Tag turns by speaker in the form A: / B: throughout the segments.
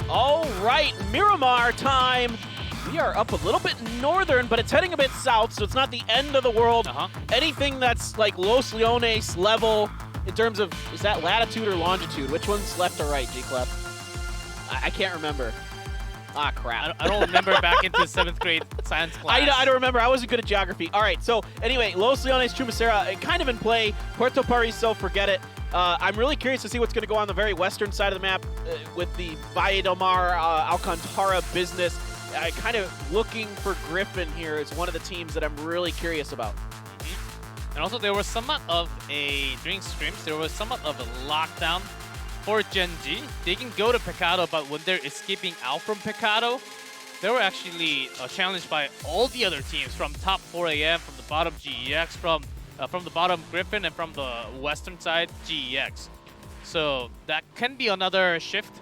A: All right, Miramar time. We are up a little bit northern, but it's heading a bit south, so it's not the end of the world. Anything that's like Los Leones level in terms of, is that latitude or longitude? Which one's left or right, G-Club? I can't remember. Ah, crap.
B: I don't remember back into 7th grade science class.
A: I don't remember. I wasn't good at geography. All right, so anyway, Los Leones, Chumacera, kind of in play. Puerto Paraiso, forget it. I'm really curious to see what's going to go on the very western side of the map with the Valle del Mar, Alcantara business. Kind of looking for Griffin here as one of the teams that I'm really curious about.
B: And also, there was somewhat of during scrims, there was somewhat of a lockdown for Gen G. They can go to Pecado, but when they're escaping out from Pecado, they were actually challenged by all the other teams from top 4AM, from the bottom GEX, from the bottom Griffin, and from the western side GEX. So that can be another shift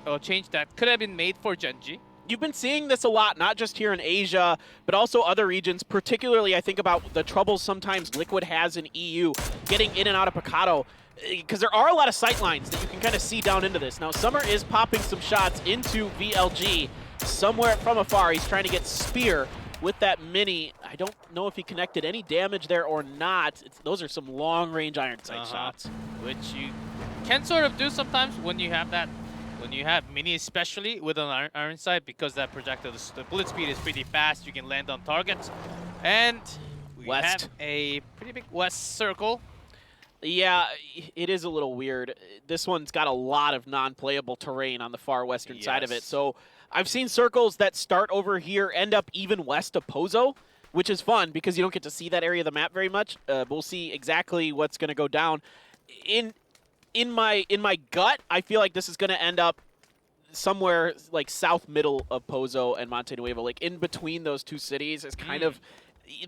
B: or change that could have been made for Gen G.
A: You've been seeing this a lot, not just here in Asia, but also other regions. Particularly, I think about the troubles sometimes Liquid has in EU, getting in and out of Pecado, because there are a lot of sight lines that you can kind of see down into this. Now, Summer is popping some shots into VLG somewhere from afar. He's trying to get Spear with that mini. I don't know if he connected any damage there or not. Those are some long-range iron sight shots.
B: Which you can sort of do sometimes when you have that. When you have mini, especially with an iron sight, because that projectile, the bullet speed is pretty fast, you can land on targets. And we have a pretty big west circle.
A: Yeah, it is a little weird. This one's got a lot of non-playable terrain on the far western side of it. So I've seen circles that start over here end up even west of Pozo, which is fun because you don't get to see that area of the map very much. We'll see exactly what's going to go down. In my gut, I feel like this is going to end up somewhere like south middle of Pozo and Monte Nuevo. Like in between those two cities is kind of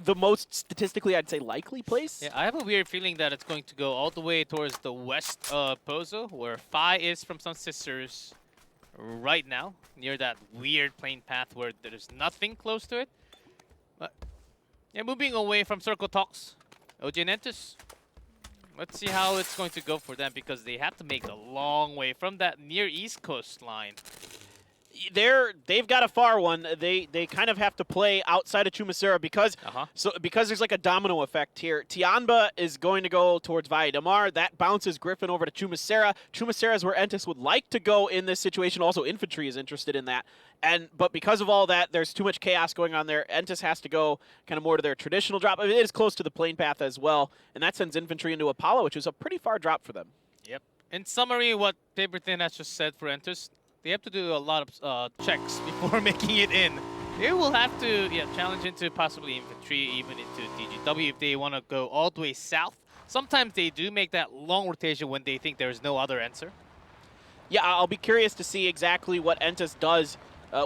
A: the most statistically, I'd say, likely place.
B: Yeah, I have a weird feeling that it's going to go all the way towards the west of Pozo, where Phi is from Sun Sisters right now, near that weird plane path where there's nothing close to it. But yeah, moving away from Circle Talks, OG Nentus. Let's see how it's going to go for them, because they have to make a long way from that near East Coast line.
A: They've got a far one. They kind of have to play outside of Chumacera because because there's like a domino effect here. Tianba is going to go towards Valle del Mar. That bounces Griffin over to Chumacera. Chumacera is where Entis would like to go in this situation. Also, Infantry is interested in that. But because of all that, there's too much chaos going on there. Entis has to go kind of more to their traditional drop. I mean, it is close to the plane path as well, and that sends Infantry into Apollo, which is a pretty far drop for them.
B: Yep. In summary, what Paperthin has just said for Entis, they have to do a lot of checks before making it in. They will have to challenge into possibly Infantry, even into DGW if they want to go all the way south. Sometimes they do make that long rotation when they think there's no other answer.
A: Yeah, I'll be curious to see exactly what Entis does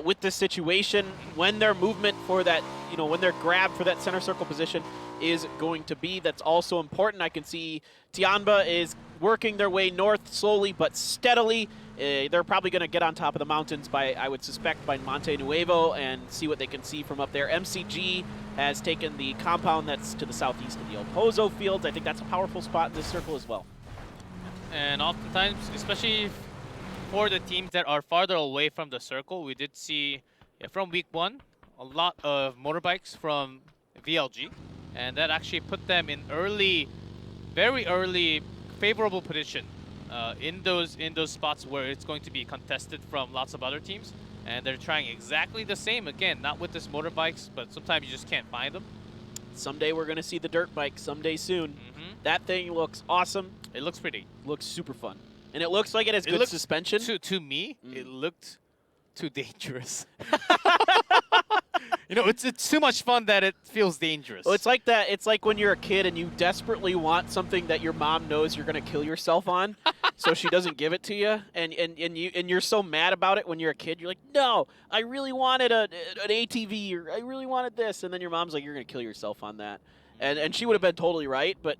A: with this situation, when their movement for that, when their grab for that center circle position is going to be. That's also important. I can see Tianba is working their way north slowly but steadily. They're probably going to get on top of the mountains I would suspect, by Monte Nuevo and see what they can see from up there. MCG has taken the compound that's to the southeast of the El Pozo fields. I think that's a powerful spot in this circle as well.
B: And oftentimes, especially for the teams that are farther away from the circle, we did see from week 1 a lot of motorbikes from VLG, and that actually put them in very early favorable position in those spots where it's going to be contested from lots of other teams. And they're trying exactly the same again, not with this motorbikes, but sometimes you just can't find them.
A: Someday we're going to see the dirt bike, someday soon. That thing looks awesome.
B: It looks pretty.
A: Looks super fun. And it looks like it has good suspension.
B: To me, it looked too dangerous. It's too much fun that it feels dangerous.
A: Well, it's like that. It's like when you're a kid and you desperately want something that your mom knows you're going to kill yourself on, so she doesn't give it to you, and you're so mad about it when you're a kid. You're like, no, I really wanted an ATV, or I really wanted this, and then your mom's like, you're going to kill yourself on that, and she would have been totally right, but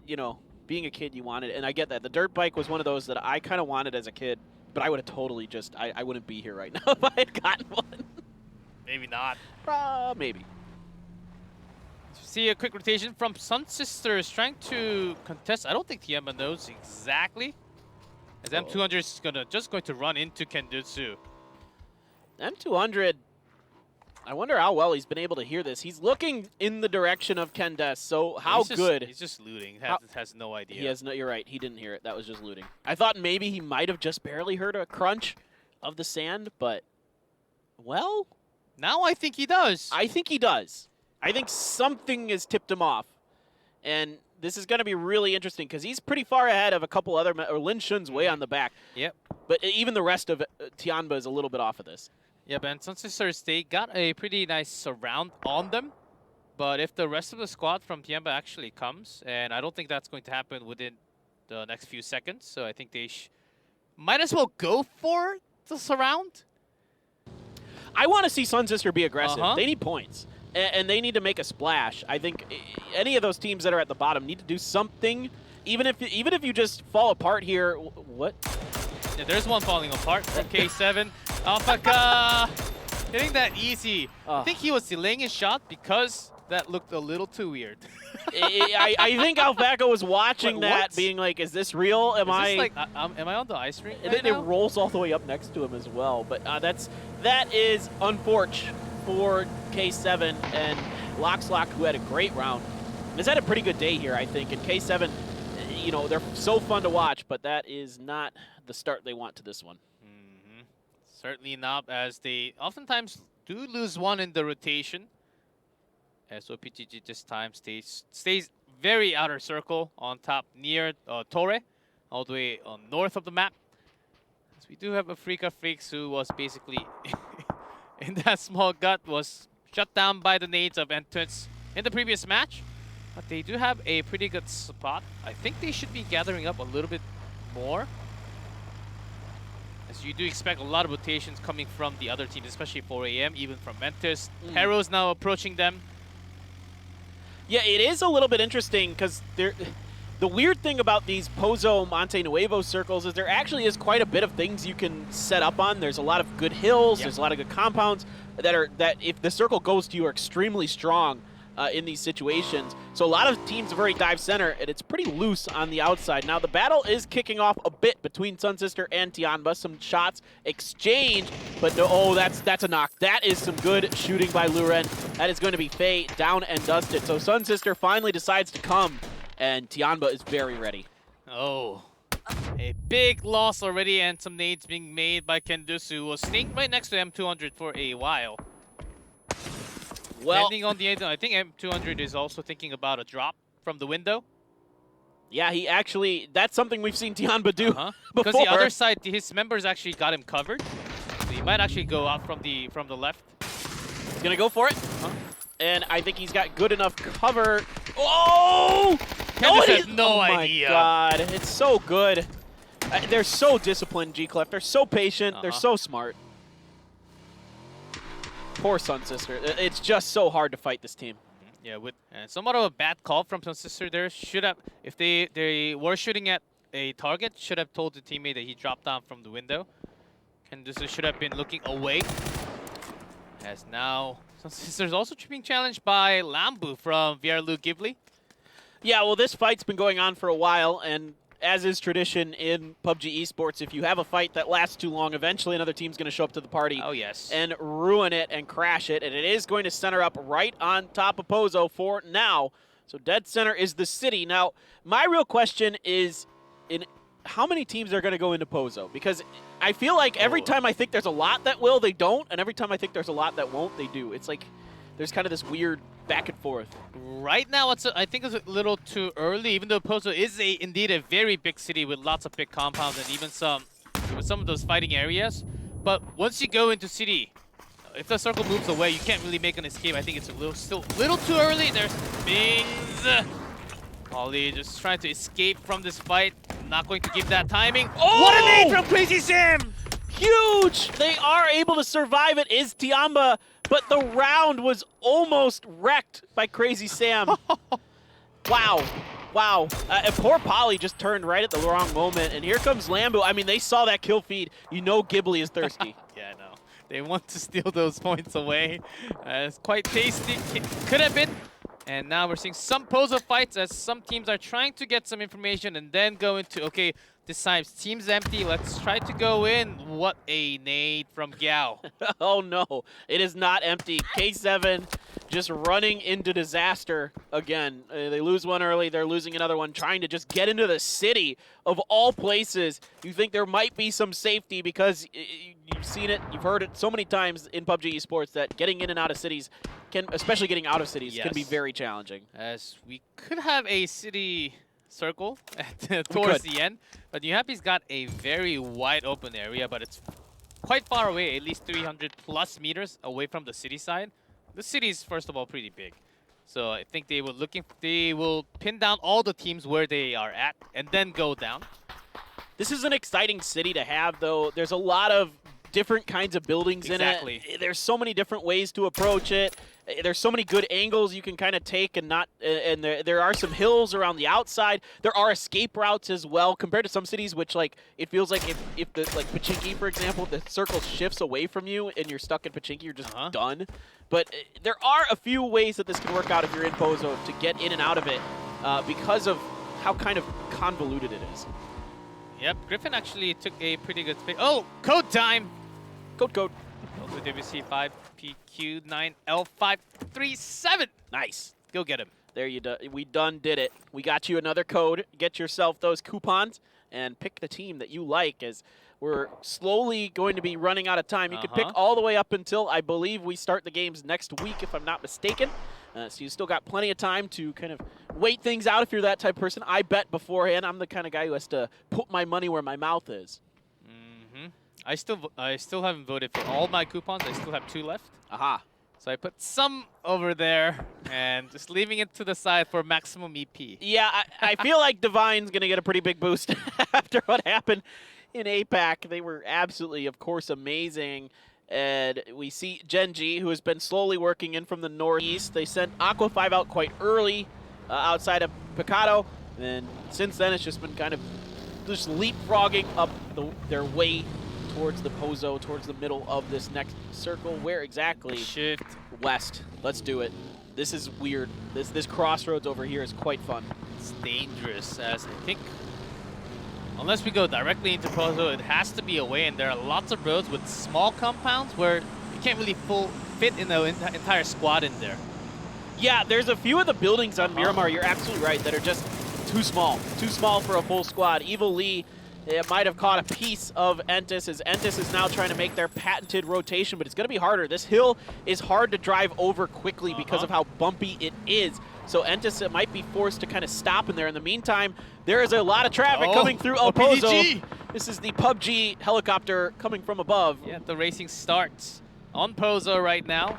A: being a kid, you wanted it, and I get that. The dirt bike was one of those that I kind of wanted as a kid, but I would have totally I wouldn't be here right now if I had gotten one.
B: Maybe not.
A: Maybe.
B: See a quick rotation from Sun Sisters trying to contest. I don't think Tiema knows exactly, as M200 is just going to run into Kendutsu.
A: M200, I wonder how well he's been able to hear this. He's looking in the direction of Kendes, so how good?
B: He's just looting. Has no idea.
A: He has no. You're right. He didn't hear it. That was just looting. I thought maybe he might have just barely heard a crunch of the sand, but well,
B: now I think he does.
A: I think he does. I think something has tipped him off, and this is going to be really interesting because he's pretty far ahead of a couple other. Or Lin Shun's way on the back.
B: Yep.
A: But even the rest of Tianba is a little bit off of this.
B: Yeah, and Sunsisters, they got a pretty nice surround on them. But if the rest of the squad from Tianba actually comes, and I don't think that's going to happen within the next few seconds, so I think they might as well go for the surround.
A: I want to see Sunsister be aggressive. They need points, and they need to make a splash. I think any of those teams that are at the bottom need to do something, even if you just fall apart here. What?
B: Yeah, there's one falling apart from K7. Afreeca hitting that easy. I think he was delaying his shot because that looked a little too weird.
A: I think Afreeca was watching that, being like, "Is this real? Am I
B: on the ice rink?"
A: And then it rolls all the way up next to him as well. But that is unfortunate for K7 and Lockslock, who had a great round. Has had a pretty good day here, I think. And K7, you know, they're so fun to watch, but that is not the start they want to this one.
B: Certainly not, as they oftentimes do lose one in the rotation. As OPGG this time stays very outer circle on top near Torre, all the way north of the map. As we do have Afreeca Freecs, who was basically in that small gut, was shut down by the nades of Entrance in the previous match. But they do have a pretty good spot. I think they should be gathering up a little bit more. As you do expect a lot of rotations coming from the other teams, especially 4 AM, even from Ventus. Hero's now approaching them.
A: Yeah, it is a little bit interesting because the weird thing about these Pozo Monte Nuevo circles is there actually is quite a bit of things you can set up on. There's a lot of good hills. There's a lot of good compounds that if the circle goes to you are extremely strong in these situations. So a lot of teams have already dived center, and it's pretty loose on the outside. Now the battle is kicking off a bit between Sunsister and Tianba. Some shots exchanged, but no, oh, that's a knock. That is some good shooting by Luren. That is going to be Faye down and dusted. So Sunsister finally decides to come, and Tianba is very ready.
B: Oh, a big loss already, and some nades being made by Kendusu, who was staying right next to M200 for a while.
A: Well,
B: depending on the I think M200 is also thinking about a drop from the window.
A: Yeah, he actually, that's something we've seen Tianba do before.
B: Because the other side, his members actually got him covered. So he might actually go out from the left.
A: He's gonna go for it. And I think he's got good enough cover. Oh!
B: Has no idea.
A: Oh my god, it's so good. They're so disciplined, G-Clef. They're so patient. They're so smart. Poor Sunsister. It's just so hard to fight this team.
B: Yeah, and somewhat of a bad call from Sunsister there. Should have, if they were shooting at a target, should have told the teammate that he dropped down from the window. Kendusu should have been looking away. As now, Sunsister's also being challenged by Lambu from Vierlu Ghibli.
A: Yeah, well, this fight's been going on for a while, and as is tradition in PUBG esports, if you have a fight that lasts too long, eventually another team's going to show up to the party and ruin it and crash it. And it is going to center up right on top of Pozo for now. So dead center is the city. Now, my real question is, how many teams are going to go into Pozo? Because I feel like every time I think there's a lot that will, they don't. And every time I think there's a lot that won't, they do. It's like there's kind of this weird back and forth.
B: Right now, I think it's a little too early, even though Pozo is indeed a very big city with lots of big compounds and even some of those fighting areas. But once you go into city, if the circle moves away, you can't really make an escape. I think it's still a little too early. There's Bings. Ollie just trying to escape from this fight. Not going to give that timing. Oh! What a nade from Crazy Sam!
A: Huge! They are able to survive it, is Tianba, but the round was almost wrecked by Crazy Sam. Wow. Wow. And poor Polly just turned right at the wrong moment, and here comes Lambu. I mean, they saw that kill feed. You know Ghibli is thirsty.
B: Yeah, I know. They want to steal those points away. It's quite tasty. Could have been. And now we're seeing some Pozo fights as some teams are trying to get some information and then go into, okay, This time, team's empty. Let's try to go in. What a nade from Gao.
A: Oh no, it is not empty. K7 just running into disaster again. They lose one early, they're losing another one, trying to just get into the city of all places. You think there might be some safety because you've seen it, you've heard it so many times in PUBG esports that getting in and out of cities, especially getting out of cities, can be very challenging.
B: As we could have a city circle towards the end, but New Happy's got a very wide open area, but it's quite far away, at least 300 plus meters away from the city side. The city is, first of all, pretty big. So I think they will pin down all the teams where they are at and then go down.
A: This is an exciting city to have, though. There's a lot of different kinds of buildings in it. There's so many different ways to approach it. There's so many good angles you can kind of take and not. And there are some hills around the outside. There are escape routes as well, compared to some cities, which like it feels like if the like Pachinki, for example, the circle shifts away from you and you're stuck in Pachinki, you're just done. But there are a few ways that this can work out if you're in Pozo to get in and out of it because of how kind of convoluted it is.
B: Yep, Griffin actually took a pretty good space. Oh, code time!
A: Code.
B: Also WC5 PQ9L537.
A: Nice.
B: Go get him.
A: There you do. We done did it. We got you another code. Get yourself those coupons and pick the team that you like, as we're slowly going to be running out of time. You can pick all the way up until, I believe, we start the games next week, if I'm not mistaken. So you still got plenty of time to kind of wait things out if you're that type of person. I bet beforehand. I'm the kind of guy who has to put my money where my mouth is.
B: I still haven't voted for all my coupons. I still have 2 left.
A: Aha.
B: So I put some over there and just leaving it to the side for maximum EP.
A: Yeah, I feel like Divine's going to get a pretty big boost after what happened in APAC. They were absolutely, of course, amazing. And we see Genji, who has been slowly working in from the northeast. They sent Aqua 5 out quite early outside of Picado. And since then, it's just been kind of just leapfrogging up their way towards the Pozo, towards the middle of this next circle. Where exactly?
B: Shift.
A: West. Let's do it. This is weird. This crossroads over here is quite fun.
B: It's dangerous, as I think unless we go directly into Pozo, it has to be away, and there are lots of roads with small compounds where you can't really fit in the entire squad in there.
A: Yeah, there's a few of the buildings on Miramar, you're absolutely right, that are just too small for a full squad. Evil Lee might have caught a piece of Entis, as Entis is now trying to make their patented rotation, but it's going to be harder. This hill is hard to drive over quickly because of how bumpy it is. So Entis might be forced to kind of stop in there. In the meantime, there is a lot of traffic coming through El Pozo. This is the PUBG helicopter coming from above.
B: Yeah, the racing starts on Pozo right now.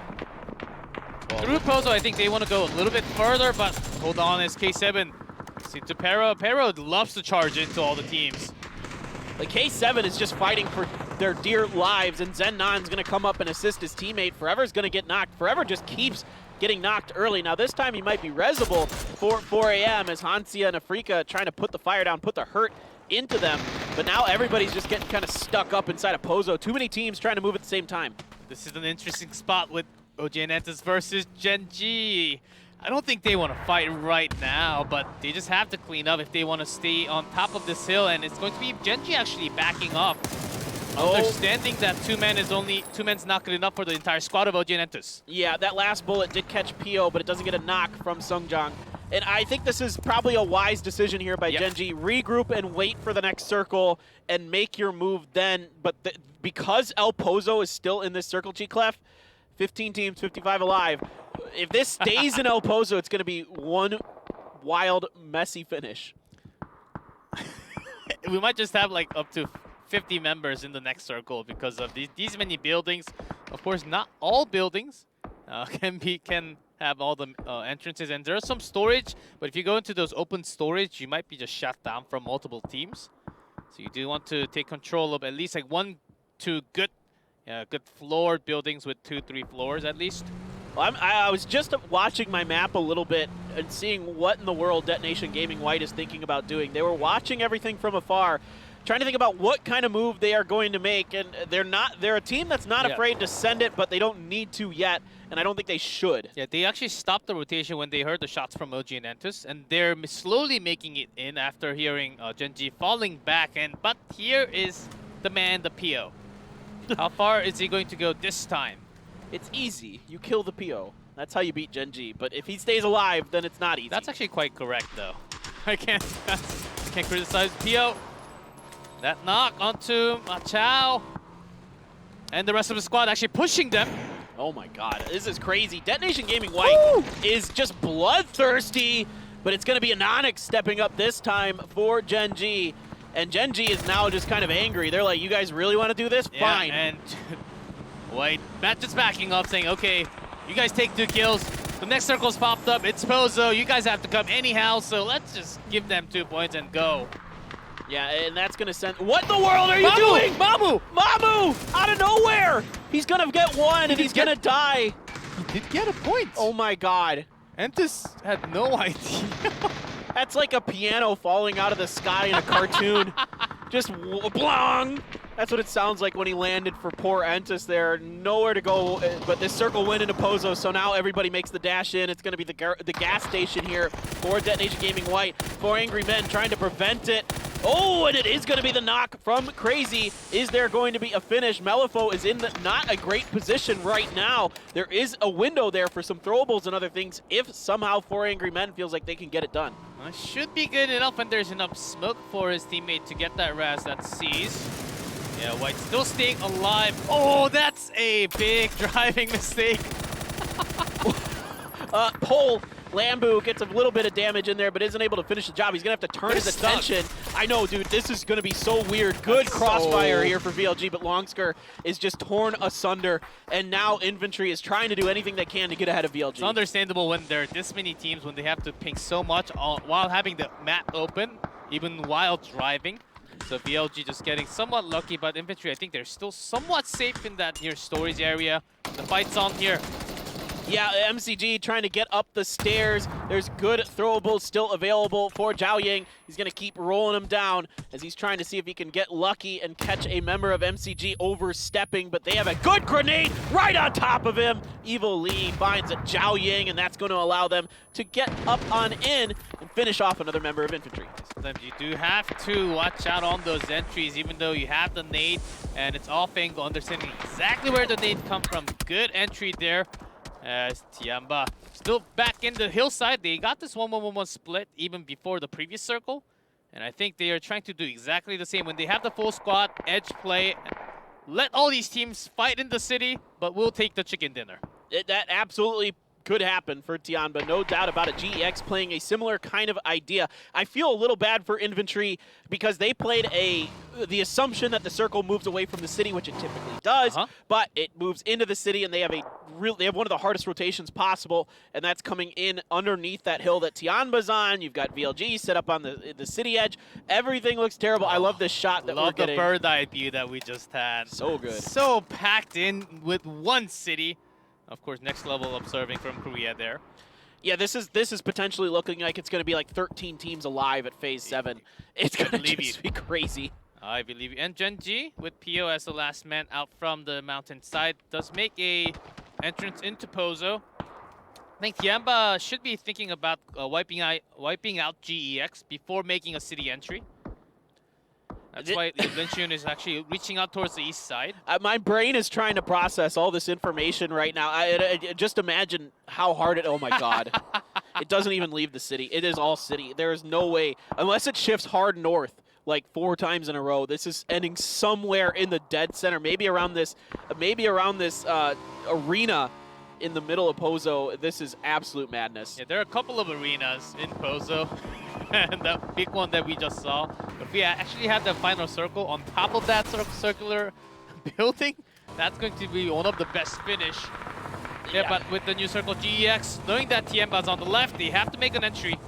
B: Through Pozo, I think they want to go a little bit further, but hold on, it's K7. See to Pero. Pero loves to charge into all the teams.
A: The K7 is just fighting for their dear lives, and Zennon's going to come up and assist his teammate. Forever's going to get knocked. Forever just keeps getting knocked early. Now this time he might be resable for 4 a.m. as Hansia and Afreeca trying to put the fire down, put the hurt into them. But now everybody's just getting kind of stuck up inside of Pozo. Too many teams trying to move at the same time.
B: This is an interesting spot with OG and Entis versus Genji. I don't think they want to fight right now, but they just have to clean up if they want to stay on top of this hill, and it's going to be Genji actually backing up. Understanding that two men's not good enough for the entire squad of OG and Entis.
A: Yeah, that last bullet did catch PO, but it doesn't get a knock from Sungjang. And I think this is probably a wise decision here by Genji. Regroup and wait for the next circle and make your move then. But because El Pozo is still in this circle, G-Clef, 15 teams, 55 alive. If this stays in El Pozo, it's going to be one wild, messy finish.
B: We might just have like up to 50 members in the next circle because of these many buildings. Of course, not all buildings can have all the entrances, and there's some storage, but if you go into those open storage, you might be just shut down from multiple teams. So you do want to take control of at least like 1, 2 good floored buildings with 2, 3 floors at least.
A: Well, I was just watching my map a little bit and seeing what in the world Detonation Gaming White is thinking about doing. They were watching everything from afar. trying to think about what kind of move they are going to make, and they're a team that's not afraid to send it, but they don't need to yet, and I don't think they should.
B: Yeah, they actually stopped the rotation when they heard the shots from OG and Entus, and they're slowly making it in after hearing Gen.G falling back. But here is the man, the PO. How far is he going to go this time?
A: It's easy. You kill the PO. That's how you beat Gen.G. But if he stays alive, then it's not easy.
B: That's actually quite correct, though. I can't criticize PO. That knock onto Machao. And the rest of the squad actually pushing them.
A: Oh my god, this is crazy. Detonation Gaming White is just bloodthirsty, but it's going to be Anonix stepping up this time for Gen.G. And Gen.G is now just kind of angry. They're like, you guys really want to do this?
B: Yeah,
A: Fine.
B: And White, Matt just backing up saying, okay, you guys take 2 kills. The next circle's popped up. It's Pozo. You guys have to come anyhow, so let's just give them 2 points and go.
A: Yeah, and that's going to send... What in the world are you doing?
B: Mamu!
A: Mamu! Out of nowhere! He's going to get one, and he's going to die.
B: He did get a point.
A: Oh my god.
B: Entus had no idea.
A: That's like a piano falling out of the sky in a cartoon. Just blong! That's what it sounds like when he landed for poor Entus there. Nowhere to go, but this circle went into Pozo, so now everybody makes the dash in. It's going to be the gas station here for Detonation Gaming White. 4 Angry Men trying to prevent it. Oh, and it is going to be the knock from Crazy. Is there going to be a finish? Melifo is in not a great position right now. There is a window there for some throwables and other things if somehow 4 Angry Men feels like they can get it done.
B: Should be good enough when there's enough smoke for his teammate to get that res that sees. Yeah, White still staying alive. Oh, that's a big driving mistake.
A: Pole. Lambu gets a little bit of damage in there, but isn't able to finish the job. He's going to have to turn his attention. I know, dude, this is going to be so weird. Good crossfire here for VLG, but Longsker is just torn asunder, and now Infantry is trying to do anything they can to get ahead of VLG.
B: It's understandable when there are this many teams, when they have to ping so much while having the map open, even while driving. So VLG just getting somewhat lucky, but Infantry, I think they're still somewhat safe in that near Stories area. The fight's on here.
A: Yeah, MCG trying to get up the stairs. There's good throwables still available for Zhao Yang. He's going to keep rolling him down as he's trying to see if he can get lucky and catch a member of MCG overstepping, but they have a good grenade right on top of him. Evil Lee finds a Zhao Yang, and that's going to allow them to get up on in and finish off another member of Infantry.
B: Sometimes you do have to watch out on those entries, even though you have the nade and it's off angle, understanding exactly where the nade come from. Good entry there. As Tiamba still back in the hillside. They got this 1-1-1-1 split even before the previous circle. And I think they are trying to do exactly the same. When they have the full squad, edge play, let all these teams fight in the city, but we'll take the chicken dinner.
A: That absolutely could happen for Tiamba, no doubt about it. GEX playing a similar kind of idea. I feel a little bad for Infantry because they played the assumption that the circle moves away from the city, which it typically does, but it moves into the city, and they have one of the hardest rotations possible, and that's coming in underneath that hill that Tianba's on. You've got VLG set up on the city edge. Everything looks terrible. I love this shot that we're getting.
B: Love the bird eye view that we just had.
A: So good.
B: So packed in with one city. Of course, next level observing from Korea there.
A: Yeah, this is potentially looking like it's going to be like 13 teams alive at Phase 7. It's going to just be crazy.
B: I believe you. And Gen.G, with PO as the last man out from the mountainside, does make a entrance into Pozo. I think Tiamba should be thinking about wiping out GEX before making a city entry. That's why Linchun is actually reaching out towards the east side.
A: My brain is trying to process all this information right now. I just imagine how hard it... Oh, my God. It doesn't even leave the city. It is all city. There is no way, unless it shifts hard north, like 4 times in a row. This is ending somewhere in the dead center, maybe around this arena in the middle of Pozo. This is absolute madness.
B: Yeah, there are a couple of arenas in Pozo. And that big one that we just saw. If we actually have the final circle on top of that circular building, that's going to be one of the best finish. Yeah, but with the new circle GEX, knowing that Tiamba's on the left, they have to make an entry.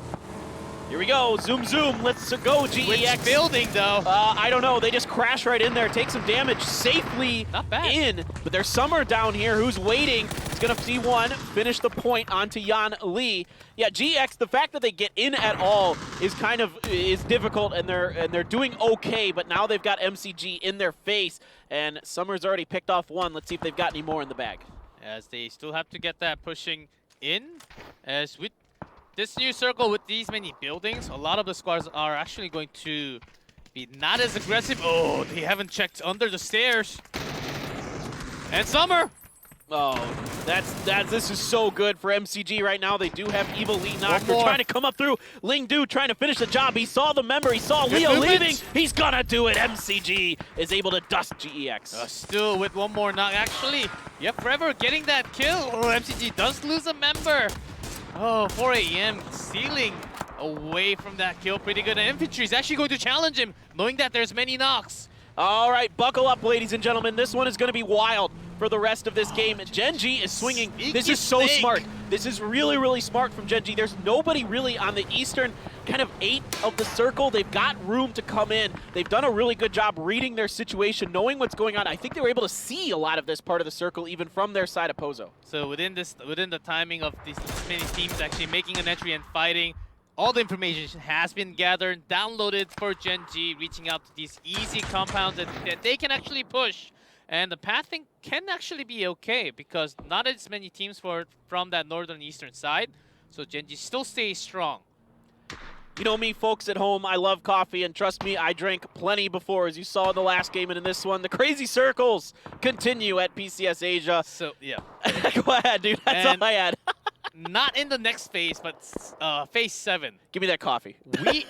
A: Here we go. Zoom, zoom. Let's go, GEX.
B: Which building, though?
A: I don't know. They just crash right in there, take some damage safely
B: Not bad.
A: in. But there's Summer down here who's waiting. He's going to see one, finish the point onto Yan Lee. Yeah, GX, the fact that they get in at all is kind of difficult, and they're doing okay, but now they've got MCG in their face, and Summer's already picked off one. Let's see if they've got any more in the bag.
B: As they still have to get that pushing in, as with this new circle with these many buildings, a lot of the squads are actually going to be not as aggressive. Oh, they haven't checked under the stairs. And Summer!
A: Oh, this is so good for MCG right now. They do have Evil Lee knocked. They're trying to come up through. Ling Du trying to finish the job. He saw the member. He saw Leo leaving. He's gonna do it. MCG is able to dust GEX.
B: Still with one more knock. Actually, yeah, Forever getting that kill. Oh, MCG does lose a member. Oh, 4 AM stealing away from that kill. Pretty good. And Infantry is actually going to challenge him, knowing that there's many knocks.
A: All right, buckle up, ladies and gentlemen. This one is going to be wild for the rest of this game. Gen G is swinging. This is so smart. This is really, really smart from Gen G. There's nobody really on the eastern kind of 8 of the circle. They've got room to come in. They've done a really good job reading their situation, knowing what's going on. I think they were able to see a lot of this part of the circle, even from their side of Pozo.
B: So within the timing of these many teams actually making an entry and fighting, all the information has been gathered, downloaded for Gen G, reaching out to these easy compounds that they can actually push. And the pathing can actually be okay because not as many teams from that northern eastern side. So Gen G still stays strong.
A: You know me, folks at home, I love coffee, and trust me, I drank plenty before, as you saw in the last game and in this one. The crazy circles continue at PCS Asia.
B: So, yeah.
A: Go ahead, dude. That's all I had.
B: Not in the next phase, but phase 7.
A: Give me that coffee.
B: You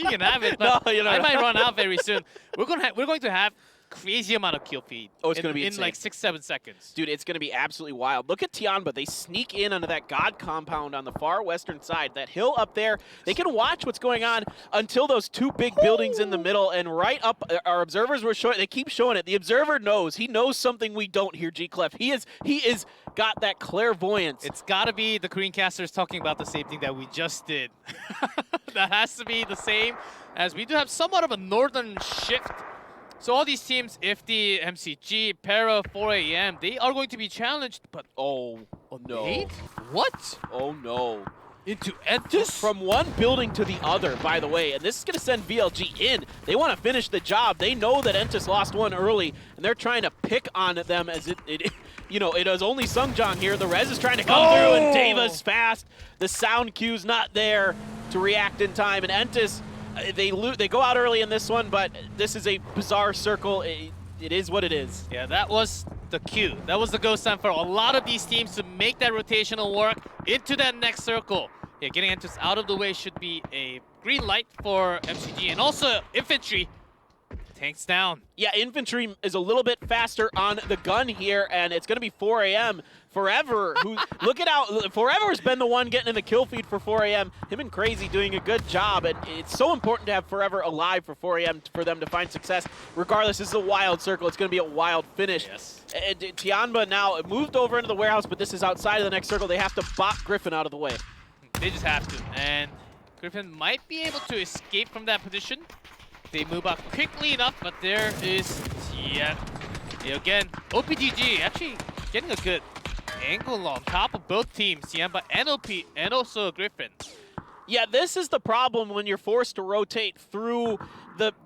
B: can have it, but
A: no,
B: I might run out very soon. We're going to have crazy amount of kill feed.
A: Oh, it's going to be insane.
B: In like 6-7 seconds.
A: Dude, it's going to be absolutely wild. Look at Tianba. They sneak in onto that God compound on the far western side. That hill up there, they can watch what's going on until those 2 big buildings in the middle. And right up, our observers were showing, they keep showing it. The observer knows. He knows something we don't here, G-Clef. He is got that clairvoyance.
B: It's got to be the Korean casters talking about the same thing that we just did. That has to be the same, as we do have somewhat of a northern shift. So all these teams, if the MCG, Para, 4 AM, they are going to be challenged, but
A: oh no.
B: Wait? What?
A: Oh no.
B: Into Entus?
A: From one building to the other, by the way, and this is going to send VLG in. They want to finish the job. They know that Entus lost one early, and they're trying to pick on them as it is only Sungjong here. The res is trying to come through, and Deva's fast. The sound cue's not there to react in time, and Entus, they go out early in this one, but this is a bizarre circle. It is what it is.
B: Yeah, that was the cue. That was the ghost time for a lot of these teams to make that rotational work into that next circle. Yeah, getting Entus out of the way should be a green light for MCG, and also Infantry. Tanks down.
A: Yeah, Infantry is a little bit faster on the gun here, and it's going to be 4 AM. Forever, look at how Forever's been the one getting in the kill feed for 4 AM. Him and Crazy doing a good job, and it's so important to have Forever alive for 4 AM for them to find success. Regardless, this is a wild circle. It's going to be a wild finish.
B: Yes.
A: And Tianba now moved over into the warehouse, but this is outside of the next circle. They have to bop Griffin out of the way.
B: They just have to, and Griffin might be able to escape from that position. They move up quickly enough, but there is, again, OPGG actually getting a good angle on top of both teams, Tianba and OP, and also Griffin.
A: Yeah, this is the problem when you're forced to rotate through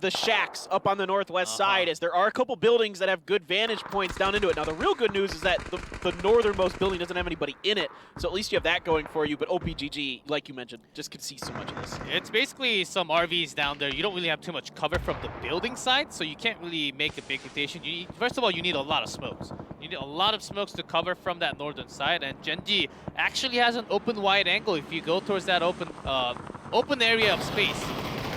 A: the shacks up on the northwest side, as there are a couple buildings that have good vantage points down into it. Now, the real good news is that the northernmost building doesn't have anybody in it, so at least you have that going for you, but OPGG, like you mentioned, just could see so much of this.
B: It's basically some RVs down there. You don't really have too much cover from the building side, so you can't really make a big rotation. First of all, you need a lot of smokes. You need a lot of smokes to cover from that northern side, and Gen G actually has an open wide angle if you go towards that open area of space.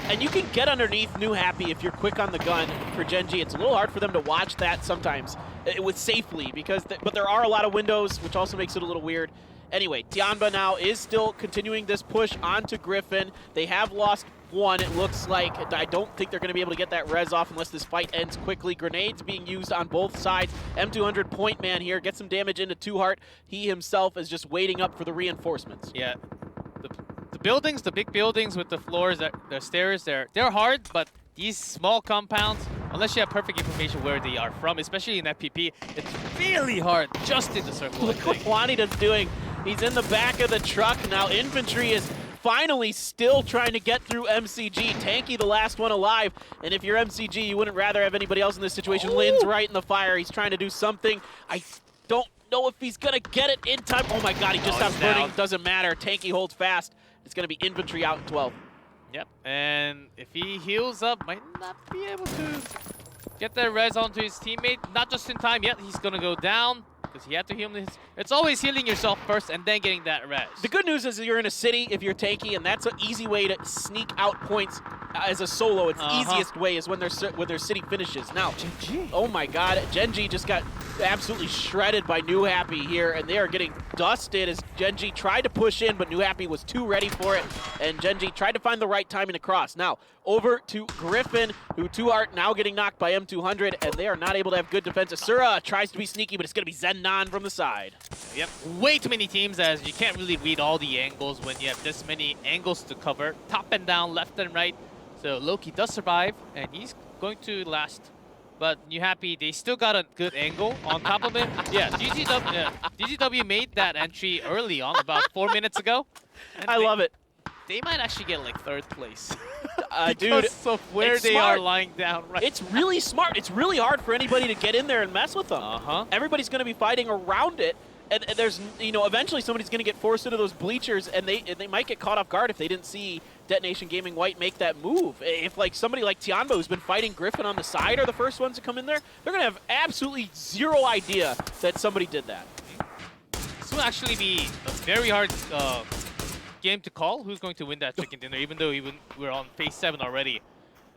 A: And you can get underneath New Happy if you're quick on the gun for Gen G. It's a little hard for them to watch that sometimes with safely, but there are a lot of windows, which also makes it a little weird. Anyway, Tianba now is still continuing this push onto Griffin. They have lost one, it looks like. I don't think they're going to be able to get that res off unless this fight ends quickly. Grenades being used on both sides. M200 Point Man here gets some damage into Two Heart. He himself is just waiting up for the reinforcements.
B: Yeah. The buildings, the big buildings with the floors, the stairs, they're hard, but these small compounds, unless you have perfect information where they are from, especially in FPP, it's really hard just in the circle.
A: Look what Juanita's doing. He's in the back of the truck. Now infantry is finally still trying to get through MCG. Tanky, the last one alive. And if you're MCG, you wouldn't rather have anybody else in this situation. Lynn's right in the fire. He's trying to do something. I don't know if he's going to get it in time. Oh my god, he just stopped burning. Doesn't matter. Tanky holds fast. It's going to be infantry out in 12.
B: Yep, and if he heals up, might not be able to get that res onto his teammate. Not just in time yet. He's going to go down. Because he had to heal his... It's always healing yourself first and then getting that res.
A: The good news is you're in a city if you're tanky, and that's an easy way to sneak out points as a solo. It's the easiest way is when their city finishes. Now,
B: Genji.
A: Oh my god, Genji just got absolutely shredded by New Happy here, and they are getting dusted as Genji tried to push in, but New Happy was too ready for it, and Genji tried to find the right timing to cross. Now, over to Griffin, who 2Art now getting knocked by M200, and they are not able to have good defense. Asura tries to be sneaky, but it's going to be Zennon from the side.
B: Yep, way too many teams as you can't really read all the angles when you have this many angles to cover. Top and down, left and right. So Loki does survive, and he's going to last. But New Happy, they still got a good angle on top of him. Yeah, DGW made that entry early on, about 4 minutes ago.
A: I love it.
B: They might actually get like 3rd place.
A: Dude,
B: of where they are lying down right
A: It's really smart. It's really hard for anybody to get in there and mess with them. Everybody's going to be fighting around it. And there's, you know, eventually somebody's going to get forced into those bleachers, and they might get caught off guard if they didn't see Detonation Gaming White make that move. If like somebody like Tianbo, who's been fighting Griffin on the side, are the first ones to come in there, they're going to have absolutely zero idea that somebody did that.
B: This will actually be a very hard game to call. Who's going to win that chicken dinner? Even though we're on phase 7 already.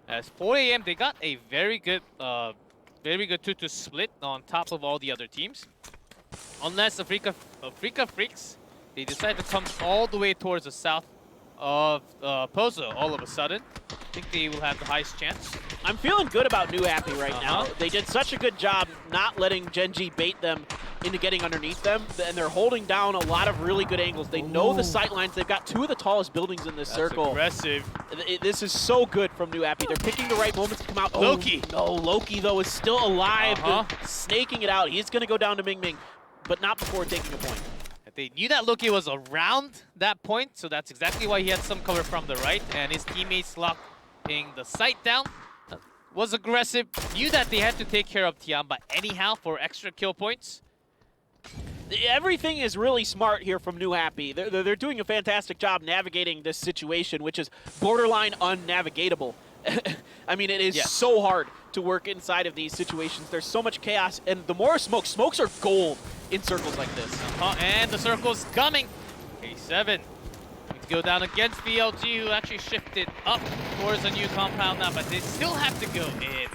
B: As 4 AM, they got a very good 2-2 split on top of all the other teams. Unless Afreeca Freecs, they decide to come all the way towards the south of Pozo all of a sudden. I think they will have the highest chance.
A: I'm feeling good about New Happy right now. They did such a good job not letting Genji bait them into getting underneath them, and they're holding down a lot of really good angles. They know the sight lines. They've got 2 of the tallest buildings in this circle.
B: Aggressive.
A: This is so good from New Happy. They're picking the right moments to come out.
B: Loki.
A: No, Loki, though, is still alive, snaking it out. He's going to go down to Ming Ming, but not before taking a point.
B: They knew that Loki was around that point, so that's exactly why he had some cover from the right, and his teammates locking the sight down. Was aggressive, knew that they had to take care of Tiamba anyhow for extra kill points.
A: Everything is really smart here from New Happy. They're doing a fantastic job navigating this situation, which is borderline unnavigatable. I mean, it is so hard to work inside of these situations. There's so much chaos, and the more smokes are gold in circles like this.
B: And the circle's coming. K7 go down against VLG, who actually shifted up towards a new compound now, but they still have to go in.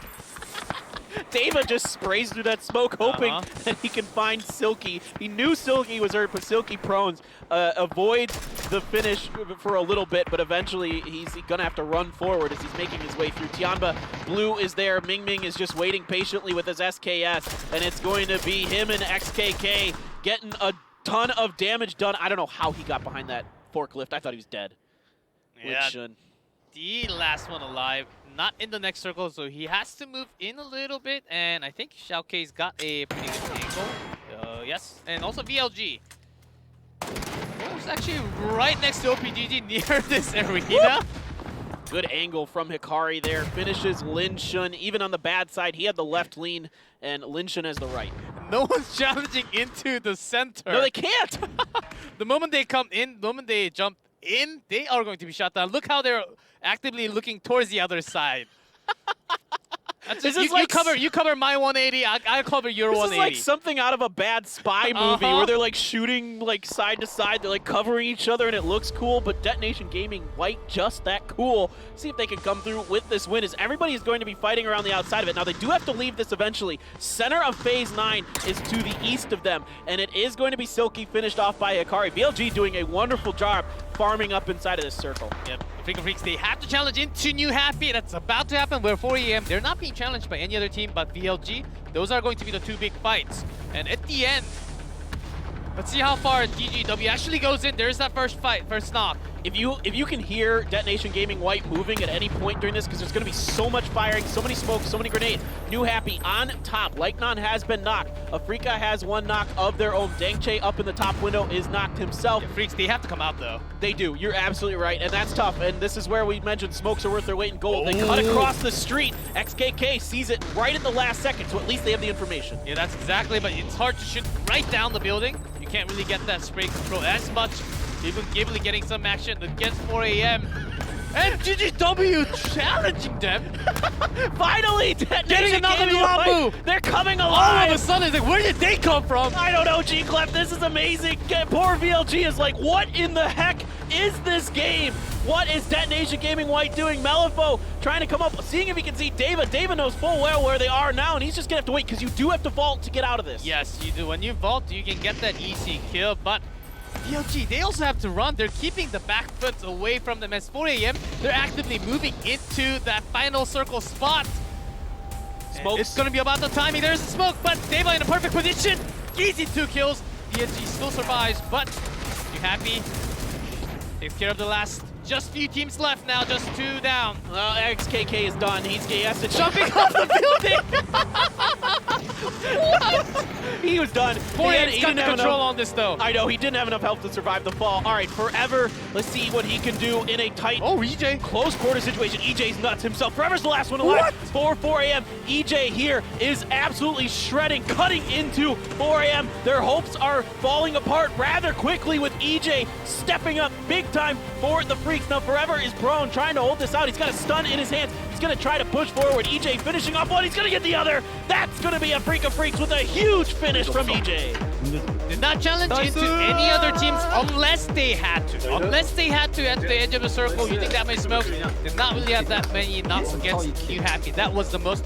A: Dava just sprays through that smoke, hoping that he can find Silky. He knew Silky was hurt, but Silky prones avoids the finish for a little bit, but eventually he's going to have to run forward as he's making his way through. Tianba Blue is there. Ming Ming is just waiting patiently with his SKS, and it's going to be him and XKK getting a ton of damage done. I don't know how he got behind that forklift. I thought he was dead.
B: Yeah, the last one alive. Not in the next circle, so he has to move in a little bit, and I think Shao K's got a pretty good angle. Yes, and also VLG. It's actually right next to OPGG near this arena.
A: Good angle from Hikari there. Finishes Lin Shun. Even on the bad side, he had the left lean, and Lin Shun has the right.
B: No one's challenging into the center.
A: No, they can't.
B: The moment they come in, the moment they jump in, they are going to be shot down. Look how they're actively looking towards the other side. You cover my 180, I cover your 180.
A: This is like something out of a bad spy movie where they're like shooting like side to side, they're like covering each other and it looks cool, but Detonation Gaming White just that cool. See if they can come through with this win as everybody is going to be fighting around the outside of it. Now they do have to leave this eventually. Center of phase 9 is to the east of them, and it is going to be Silky finished off by Hikari. VLG doing a wonderful job farming up inside of this circle.
B: Yep, Freecs, they have to challenge into New Happy. That's about to happen. We're 4 AM. They're not being challenged by any other team but VLG. Those are going to be the 2 big fights. And at the end, let's see how far DGW actually goes in. There's that first fight, first knock.
A: If you can hear Detonation Gaming White moving at any point during this, because there's going to be so much firing, so many smokes, so many grenades. New Happy on top. Lycanon has been knocked. Afreeca has one knock of their own. Dangche up in the top window is knocked himself.
B: Yeah, Freecs, they have to come out though.
A: They do. You're absolutely right, and that's tough. And this is where we mentioned smokes are worth their weight in gold. They cut across the street. XKK sees it right at the last second, so at least they have the information.
B: Yeah, that's exactly, but it's hard to shoot right down the building. You can't really get that spray control as much. Even Ghibli getting some action against 4 a.m. And GGW challenging them.
A: Finally,
B: Getting another Lambu.
A: They're coming
B: All
A: alive.
B: of a sudden, it's like, where did they come from?
A: I don't know, G-Clef. This is amazing. Poor VLG is like, what in the heck is this game? What is Detonation Gaming White doing? Malifaux trying to come up, seeing if he can see Dava. Dava knows full well where they are now, and he's just going to have to wait because you do have to vault to get out of this.
B: Yes, you do. When you vault, you can get that easy kill, but VLG, they also have to run. They're keeping the back foot away from them. As 4 a.m., they're actively moving into that final circle spot.
A: Smokes.
B: It's going to be about the timing. There's a smoke, but Dava in a perfect position. Easy 2 kills. VLG still survives, but you happy? Takes care of the last. Just few teams left now, just 2 down.
A: Well, XKK is done. He has to
B: Jumping off the building!
A: He was done.
B: 4 a.m.'s got the control on this though.
A: I know, he didn't have enough health to survive the fall. All right, Forever, let's see what he can do in a tight,
B: EJ.
A: close quarter situation. EJ's nuts himself. Forever's the last one alive. For 4 a.m., EJ here is absolutely shredding, cutting into 4 a.m. Their hopes are falling apart rather quickly with EJ stepping up big time for the Freecs. Now Forever is prone, trying to hold this out. He's got a stun in his hands. He's going to try to push forward. EJ finishing off one. He's going to get the other. That's going to be Afreeca Freecs with a huge finish from EJ.
B: Did not challenge into any other teams unless they had to. Unless they had to at the edge of the circle using that many smokes. Did not really have that many knocks against New Happy. That was the most